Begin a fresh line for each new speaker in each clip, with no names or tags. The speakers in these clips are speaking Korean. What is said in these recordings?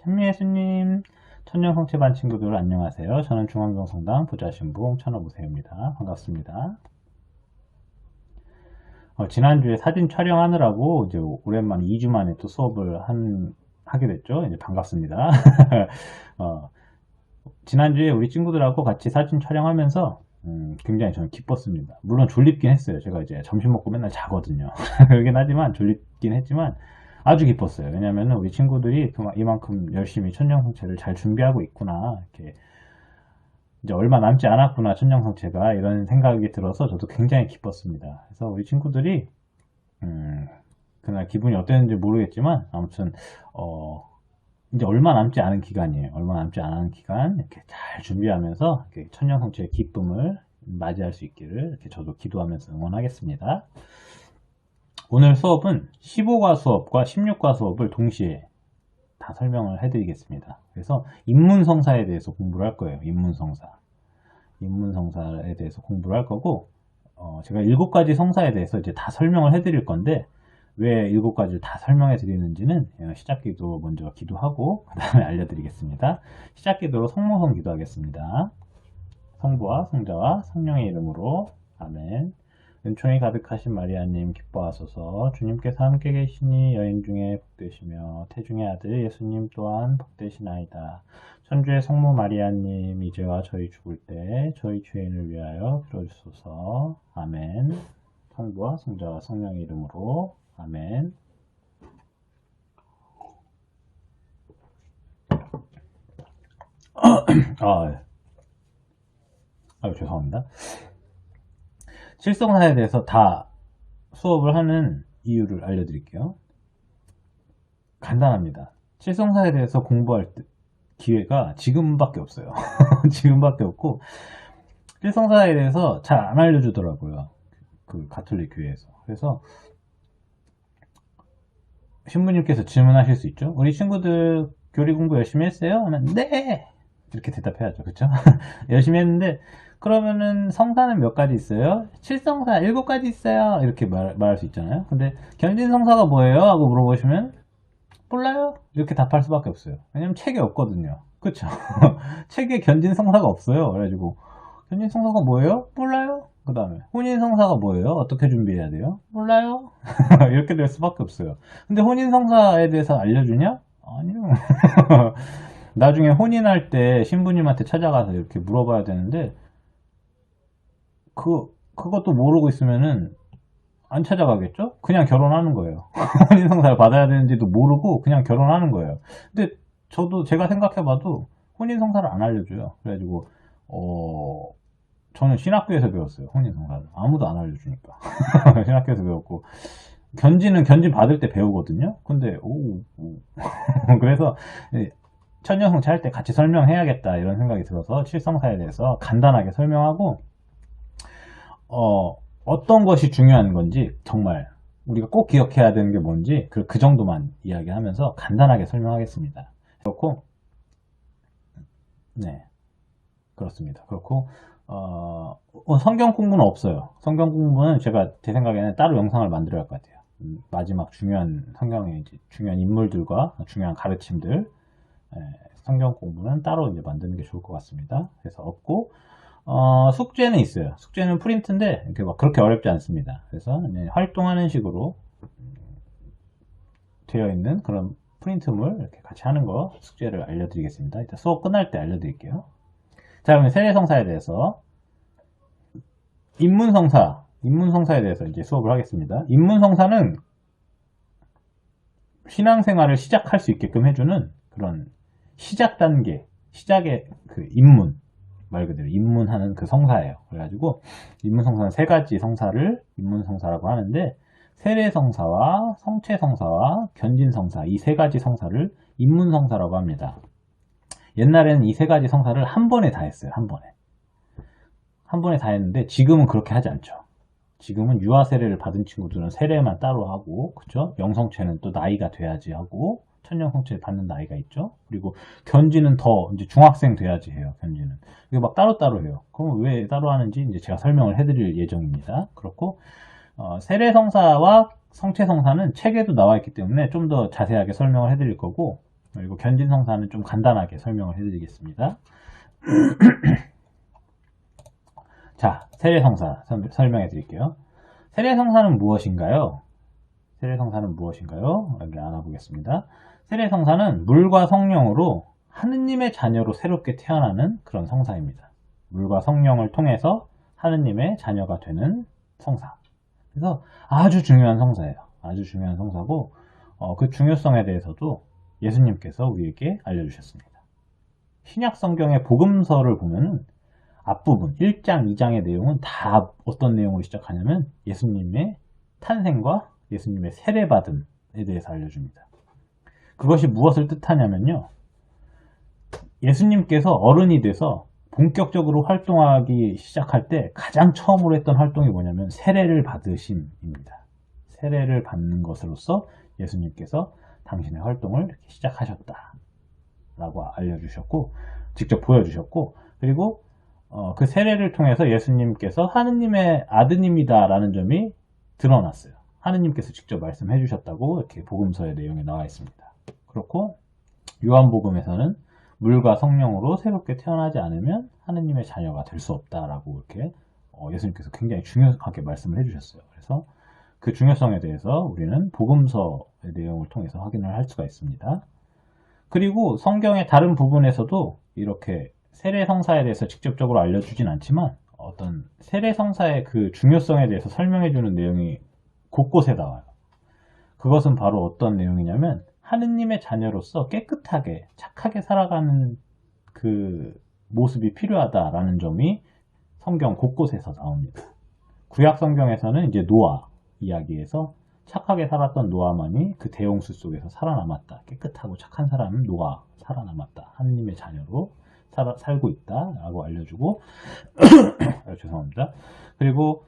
현미예수님, 천년성체반 친구들 안녕하세요. 저는 중앙경성당 부자신부 천하보세요입니다. 반갑습니다. 지난주에 사진 촬영하느라고 이제 오랜만에 2주 만에 또 수업을 하게 됐죠. 이제 반갑습니다. 지난주에 우리 친구들하고 같이 사진 촬영하면서 굉장히 저는 기뻤습니다. 물론 졸립긴 했어요. 제가 이제 점심 먹고 맨날 자거든요. 그러긴 하지만 졸립긴 했지만 아주 기뻤어요. 왜냐면은 우리 친구들이 이만큼 열심히 천년성체를 잘 준비하고 있구나. 이렇게 이제 얼마 남지 않았구나, 천년성체가. 이런 생각이 들어서 저도 굉장히 기뻤습니다. 그래서 우리 친구들이, 그날 기분이 어땠는지 모르겠지만, 아무튼, 이제 얼마 남지 않은 기간이에요. 얼마 남지 않은 기간, 이렇게 잘 준비하면서, 이렇게 천년성체의 기쁨을 맞이할 수 있기를, 이렇게 저도 기도하면서 응원하겠습니다. 오늘 수업은 15과 수업과 16과 수업을 동시에 다 설명을 해드리겠습니다. 그래서 인문성사에 대해서 공부를 할 거예요. 인문성사에 대해서 공부를 할 거고, 제가 7가지 성사에 대해서 이제 다 설명을 해드릴 건데, 왜 7가지를 다 설명해 드리는지는 시작기도 먼저 기도하고 그 다음에 알려드리겠습니다. 시작기도로 성모성 기도하겠습니다. 성부와 성자와 성령의 이름으로 아멘. 은총이 가득하신 마리아님 기뻐하소서. 주님께서 함께 계시니 여인 중에 복되시며 태중의 아들 예수님 또한 복되시나이다. 천주의 성모 마리아님 이제와 저희 죽을 때 저희 죄인을 위하여 빌어주소서. 아멘. 성부와 성자와 성령의 이름으로 아멘. 죄송합니다. 칠성사에 대해서 다 수업을 하는 이유를 알려드릴게요. 간단합니다. 칠성사에 대해서 공부할 기회가 지금밖에 없어요. 지금밖에 없고, 칠성사에 대해서 잘 안 알려주더라고요. 그 가톨릭 교회에서. 그래서 신부님께서 질문하실 수 있죠. 우리 친구들 교리 공부 열심히 했어요? 하면 네! 이렇게 대답해야죠. 그쵸? 열심히 했는데, 그러면은 성사는 몇 가지 있어요? 칠성사 7가지 있어요. 이렇게 말할 수 있잖아요. 근데 견진성사가 뭐예요? 하고 물어보시면 몰라요. 이렇게 답할 수밖에 없어요. 왜냐면 책에 없거든요. 그쵸? 책에 견진성사가 없어요. 그래가지고 견진성사가 뭐예요? 몰라요. 그 다음에 혼인성사가 뭐예요? 어떻게 준비해야 돼요? 몰라요. 이렇게 될 수밖에 없어요. 근데 혼인성사에 대해서 알려주냐? 아니요. 나중에 혼인할 때 신부님한테 찾아가서 이렇게 물어봐야 되는데 그것도 모르고 있으면은 안 찾아가겠죠? 그냥 결혼하는 거예요. 혼인성사를 받아야 되는지도 모르고 그냥 결혼하는 거예요. 근데 제가 생각해봐도 혼인성사를 안 알려줘요. 그래가지고, 저는 신학교에서 배웠어요. 혼인성사를. 아무도 안 알려주니까. 신학교에서 배웠고, 견진 받을 때 배우거든요? 근데, 그래서, 천년성체 할 때 같이 설명해야겠다, 이런 생각이 들어서, 칠성사에 대해서 간단하게 설명하고, 어떤 것이 중요한 건지 정말 우리가 꼭 기억해야 되는 게 뭔지 그 정도만 이야기하면서 간단하게 설명하겠습니다. 그렇고 네 그렇습니다. 그렇고 성경 공부는 없어요. 성경 공부는 제 생각에는 따로 영상을 만들어야 할 것 같아요. 마지막 중요한 성경의 중요한 인물들과 중요한 가르침들 성경 공부는 따로 이제 만드는 게 좋을 것 같습니다. 그래서 없고 숙제는 있어요. 숙제는 프린트인데 그렇게 어렵지 않습니다. 그래서 활동하는 식으로 되어 있는 그런 프린트물 이렇게 같이 하는 거 숙제를 알려드리겠습니다. 일단 수업 끝날 때 알려드릴게요. 자, 그러면 세례성사에 대해서 인문성사에 대해서 이제 수업을 하겠습니다. 인문성사는 신앙생활을 시작할 수 있게끔 해주는 그런 시작 단계, 시작의 그 입문 말 그대로 입문하는 그 성사예요. 그래가지고 입문성사는 3가지 성사를 입문성사라고 하는데 세례성사와 성체성사와 견진성사 이 3가지 성사를 입문성사라고 합니다. 옛날에는 이 3가지 성사를 한 번에 다 했어요. 한 번에 다 했는데 지금은 그렇게 하지 않죠. 지금은 유아세례를 받은 친구들은 세례만 따로 하고 그쵸? 영성체는 또 나이가 돼야지 하고 천년성체 받는 나이가 있죠. 그리고 견지는 더 이제 중학생 돼야지 해요. 견지는 이거 막 따로따로 해요. 그럼 왜 따로 하는지 이제 제가 설명을 해드릴 예정입니다. 그렇고 세례성사와 성체성사는 책에도 나와 있기 때문에 좀 더 자세하게 설명을 해드릴 거고 그리고 견진성사는 좀 간단하게 설명을 해드리겠습니다. 자, 세례성사 설명해 드릴게요. 세례성사는 무엇인가요? 세례성사는 무엇인가요? 여기 알아보겠습니다. 세례성사는 물과 성령으로 하느님의 자녀로 새롭게 태어나는 그런 성사입니다. 물과 성령을 통해서 하느님의 자녀가 되는 성사. 그래서 아주 중요한 성사예요. 아주 중요한 성사고 그 중요성에 대해서도 예수님께서 우리에게 알려주셨습니다. 신약 성경의 복음서를 보면 앞부분 1장, 2장의 내용은 다 어떤 내용으로 시작하냐면 예수님의 탄생과 예수님의 세례받음에 대해서 알려줍니다. 그것이 무엇을 뜻하냐면요. 예수님께서 어른이 돼서 본격적으로 활동하기 시작할 때 가장 처음으로 했던 활동이 뭐냐면 세례를 받으심입니다. 세례를 받는 것으로서 예수님께서 당신의 활동을 이렇게 시작하셨다 라고 알려주셨고 직접 보여주셨고 그리고 그 세례를 통해서 예수님께서 하느님의 아드님이다 라는 점이 드러났어요. 하느님께서 직접 말씀해 주셨다고 이렇게 복음서의 내용에 나와 있습니다. 그렇고 요한복음에서는 물과 성령으로 새롭게 태어나지 않으면 하느님의 자녀가 될 수 없다라고 이렇게 예수님께서 굉장히 중요하게 말씀을 해주셨어요. 그래서 그 중요성에 대해서 우리는 복음서의 내용을 통해서 확인을 할 수가 있습니다. 그리고 성경의 다른 부분에서도 이렇게 세례성사에 대해서 직접적으로 알려주진 않지만 어떤 세례성사의 그 중요성에 대해서 설명해주는 내용이 곳곳에 나와요. 그것은 바로 어떤 내용이냐면 하느님의 자녀로서 깨끗하게 착하게 살아가는 그 모습이 필요하다라는 점이 성경 곳곳에서 나옵니다. 구약 성경에서는 이제 노아 이야기에서 착하게 살았던 노아만이 그 대홍수 속에서 살아남았다. 깨끗하고 착한 사람은 노아 살아남았다. 하느님의 자녀로 살고 있다라고 알려주고 죄송합니다. 그리고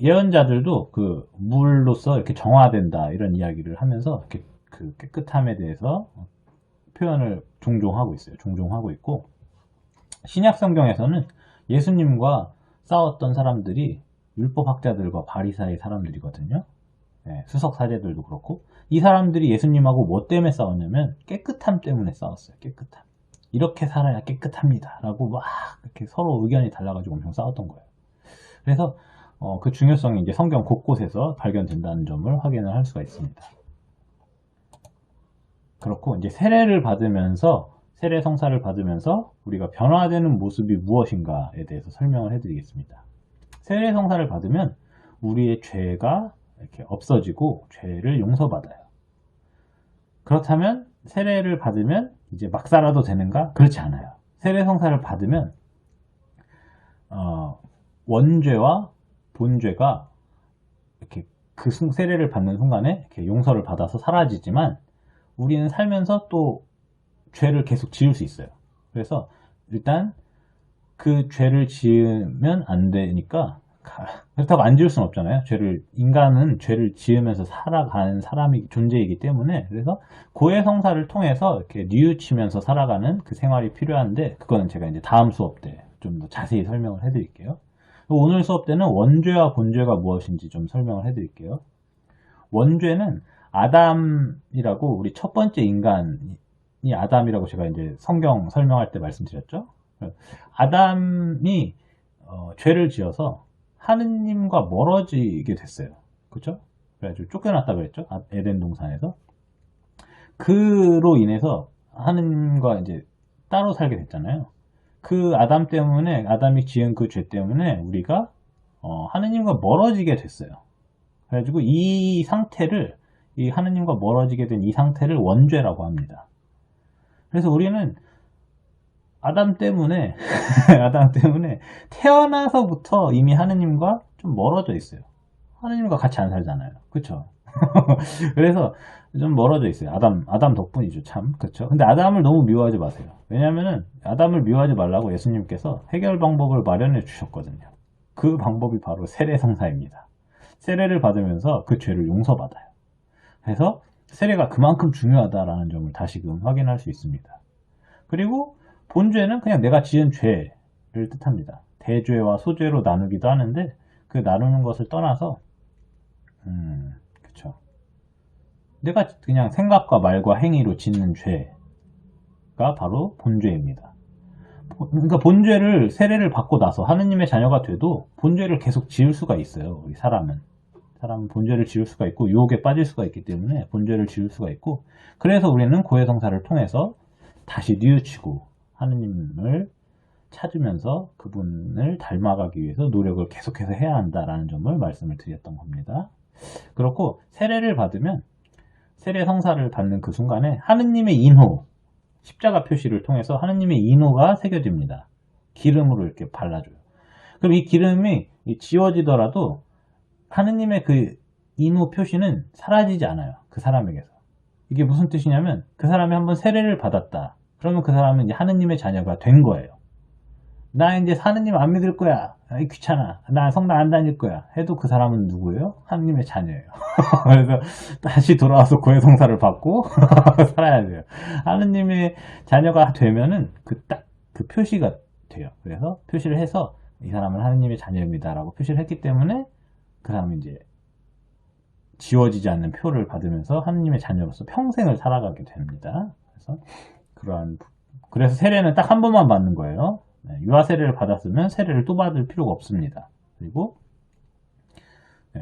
예언자들도 그 물로서 이렇게 정화된다 이런 이야기를 하면서 이렇게 그 깨끗함에 대해서 표현을 종종 하고 있어요. 종종 하고 있고 신약 성경에서는 예수님과 싸웠던 사람들이 율법학자들과 바리사의 사람들이거든요. 네, 수석 사제들도 그렇고 이 사람들이 예수님하고 뭐 때문에 싸웠냐면 깨끗함 때문에 싸웠어요. 깨끗함. 이렇게 살아야 깨끗합니다. 라고 막 이렇게 서로 의견이 달라가지고 엄청 싸웠던 거예요. 그래서 그 중요성이 이제 성경 곳곳에서 발견된다는 점을 확인을 할 수가 있습니다. 그렇고 이제 세례를 받으면서 세례 성사를 받으면서 우리가 변화되는 모습이 무엇인가에 대해서 설명을 해드리겠습니다. 세례 성사를 받으면 우리의 죄가 이렇게 없어지고 죄를 용서받아요. 그렇다면 세례를 받으면 이제 막 살아도 되는가? 그렇지 않아요. 세례 성사를 받으면 원죄와 본죄가 이렇게 그 세례를 받는 순간에 이렇게 용서를 받아서 사라지지만 우리는 살면서 또 죄를 계속 지을 수 있어요. 그래서 일단 그 죄를 지으면 안 되니까 그렇다고 안 지을 수는 없잖아요. 인간은 죄를 지으면서 살아가는 존재이기 때문에 그래서 고해 성사를 통해서 이렇게 뉘우치면서 살아가는 그 생활이 필요한데 그거는 제가 이제 다음 수업 때 좀 더 자세히 설명을 해드릴게요. 오늘 수업 때는 원죄와 본죄가 무엇인지 좀 설명을 해드릴게요. 원죄는 아담이라고 우리 첫 번째 인간이 아담이라고 제가 이제 성경 설명할 때 말씀드렸죠. 아담이 죄를 지어서 하느님과 멀어지게 됐어요. 그렇죠? 그래가지고 쫓겨났다 그랬죠. 에덴 동산에서. 그로 인해서 하느님과 이제 따로 살게 됐잖아요. 그 아담이 지은 그 죄 때문에 우리가 하느님과 멀어지게 됐어요. 그래가지고 이 하느님과 멀어지게 된 이 상태를 원죄라고 합니다. 그래서 우리는 아담 때문에 태어나서부터 이미 하느님과 좀 멀어져 있어요. 하느님과 같이 안 살잖아요. 그쵸? 그래서 좀 멀어져 있어요. 아담 덕분이죠, 참. 그쵸? 근데 아담을 너무 미워하지 마세요. 왜냐면은 아담을 미워하지 말라고 예수님께서 해결 방법을 마련해 주셨거든요. 그 방법이 바로 세례성사입니다. 세례를 받으면서 그 죄를 용서받아요. 그래서 세례가 그만큼 중요하다라는 점을 다시금 확인할 수 있습니다. 그리고 본죄는 그냥 내가 지은 죄를 뜻합니다. 대죄와 소죄로 나누기도 하는데 그 나누는 것을 떠나서 그쵸. 내가 그냥 생각과 말과 행위로 짓는 죄 죄가 바로 본죄입니다. 그러니까 본죄를 세례를 받고 나서 하느님의 자녀가 돼도 본죄를 계속 지을 수가 있어요. 우리 사람은 본죄를 지을 수가 있고 유혹에 빠질 수가 있기 때문에 본죄를 지을 수가 있고, 그래서 우리는 고해성사를 통해서 다시 뉘우치고 하느님을 찾으면서 그분을 닮아가기 위해서 노력을 계속해서 해야 한다라는 점을 말씀을 드렸던 겁니다. 그렇고 세례를 받으면 세례 성사를 받는 그 순간에 하느님의 인호, 십자가 표시를 통해서 하느님의 인호가 새겨집니다. 기름으로 이렇게 발라줘요. 그럼 이 기름이 지워지더라도 하느님의 그 인호 표시는 사라지지 않아요. 그 사람에게서. 이게 무슨 뜻이냐면 그 사람이 한번 세례를 받았다. 그러면 그 사람은 이제 하느님의 자녀가 된 거예요. 나 이제 하느님 안 믿을 거야. 아이, 귀찮아. 나 성당 안 다닐 거야. 해도 그 사람은 누구예요? 하느님의 자녀예요. 그래서 다시 돌아와서 고해성사를 받고 살아야 돼요. 하느님의 자녀가 되면은 그 표시가 돼요. 그래서 표시를 해서 이 사람은 하느님의 자녀입니다라고 표시를 했기 때문에 그 사람이 이제 지워지지 않는 표를 받으면서 하느님의 자녀로서 평생을 살아가게 됩니다. 그래서 세례는 딱 한 번만 받는 거예요. 유아 세례를 받았으면 세례를 또 받을 필요가 없습니다. 그리고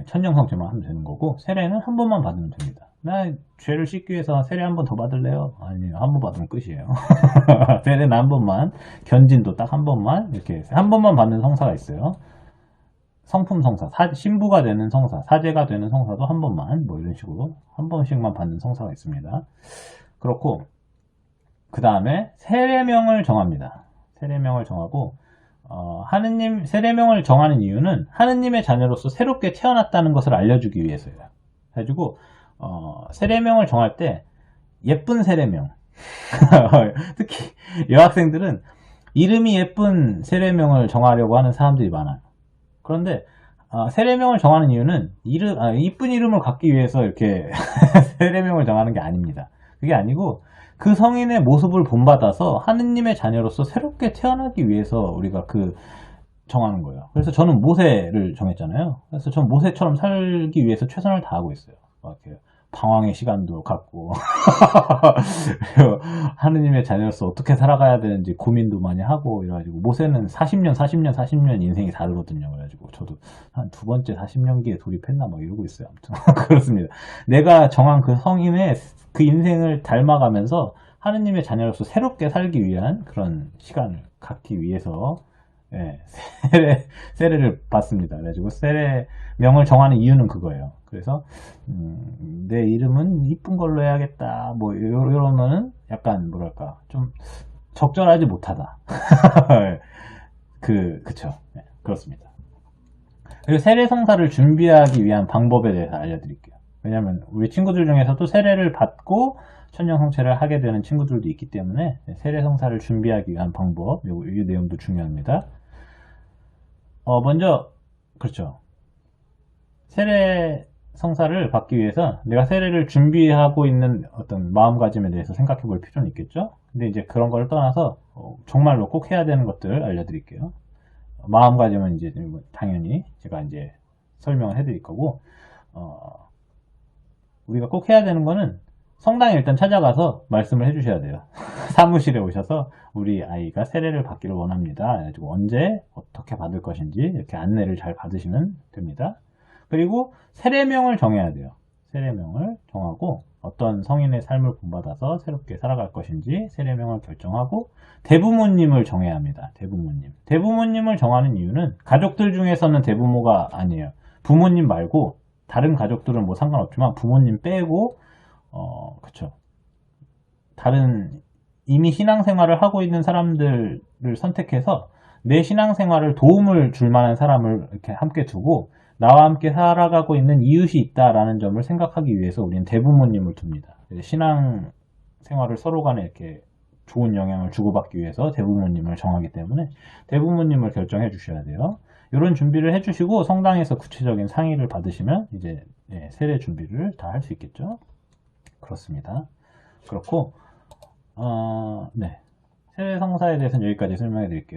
천정성죄만 하면 되는 거고, 세례는 한 번만 받으면 됩니다. 나 죄를 씻기 위해서 세례 한 번 더 받을래요? 아니요, 한 번 받으면 끝이에요. 세례는 한 번만, 견진도 딱 한 번만, 이렇게 한 번만 받는 성사가 있어요. 성품 성사, 신부가 되는 성사, 사제가 되는 성사도 한 번만, 뭐 이런 식으로 한 번씩만 받는 성사가 있습니다. 그렇고 그 다음에 세례명을 정합니다. 세례명을 정하고 세례명을 정하는 이유는 하느님의 자녀로서 새롭게 태어났다는 것을 알려주기 위해서예요. 그래가지고 세례명을 정할 때 예쁜 세례명 특히 여학생들은 이름이 예쁜 세례명을 정하려고 하는 사람들이 많아요. 그런데 세례명을 정하는 이유는 이쁜 이름을 갖기 위해서 이렇게 세례명을 정하는 게 아닙니다. 그게 아니고 그 성인의 모습을 본받아서 하느님의 자녀로서 새롭게 태어나기 위해서 우리가 정하는 거예요. 그래서 저는 모세를 정했잖아요. 그래서 전 모세처럼 살기 위해서 최선을 다하고 있어요. 이렇게 방황의 시간도 갖고 하느님의 자녀로서 어떻게 살아가야 되는지 고민도 많이 하고 이래가지고, 모세는 40년 인생이 다르거든요. 그래가지고 저도 한 두 번째 40년기에 돌입했나 막 이러고 있어요. 아무튼 그렇습니다. 내가 정한 그 성인의 그 인생을 닮아가면서 하느님의 자녀로서 새롭게 살기 위한 그런 시간을 갖기 위해서 세례를 받습니다. 그래가지고 세례명을 정하는 이유는 그거예요. 그래서 내 이름은 이쁜 걸로 해야겠다, 뭐 이러면은 약간 뭐랄까 좀 적절하지 못하다. 그쵸. 그렇습니다. 그리고 세례 성사를 준비하기 위한 방법에 대해서 알려드릴게요. 왜냐면 우리 친구들 중에서도 세례를 받고 천년성체를 하게 되는 친구들도 있기 때문에 세례 성사를 준비하기 위한 방법, 이 내용도 중요합니다. 먼저 그렇죠. 세례 성사를 받기 위해서 내가 세례를 준비하고 있는 어떤 마음가짐에 대해서 생각해 볼 필요는 있겠죠. 근데 이제 그런 걸 떠나서 정말로 꼭 해야 되는 것들 알려드릴게요. 마음가짐은 이제 당연히 제가 이제 설명을 해드릴 거고, 우리가 꼭 해야 되는 거는 성당에 일단 찾아가서 말씀을 해주셔야 돼요. 사무실에 오셔서 우리 아이가 세례를 받기를 원합니다. 그래가지고 언제 어떻게 받을 것인지 이렇게 안내를 잘 받으시면 됩니다. 그리고 세례명을 정해야 돼요. 세례명을 정하고 어떤 성인의 삶을 본받아서 새롭게 살아갈 것인지 세례명을 결정하고 대부모님을 정해야 합니다. 대부모님을 정하는 이유는 가족들 중에서는 대부모가 아니에요. 부모님 말고 다른 가족들은 뭐 상관없지만 부모님 빼고 그쵸. 다른 이미 신앙생활을 하고 있는 사람들을 선택해서 내 신앙생활을 도움을 줄 만한 사람을 이렇게 함께 두고 나와 함께 살아가고 있는 이웃이 있다라는 점을 생각하기 위해서 우리는 대부모님을 둡니다. 신앙생활을 서로 간에 이렇게 좋은 영향을 주고받기 위해서 대부모님을 정하기 때문에 대부모님을 결정해 주셔야 돼요. 이런 준비를 해주시고 성당에서 구체적인 상의를 받으시면 이제 세례 준비를 다 할 수 있겠죠. 그렇습니다. 그렇고 세례 성사에 대해서는 여기까지 설명해 드릴게요.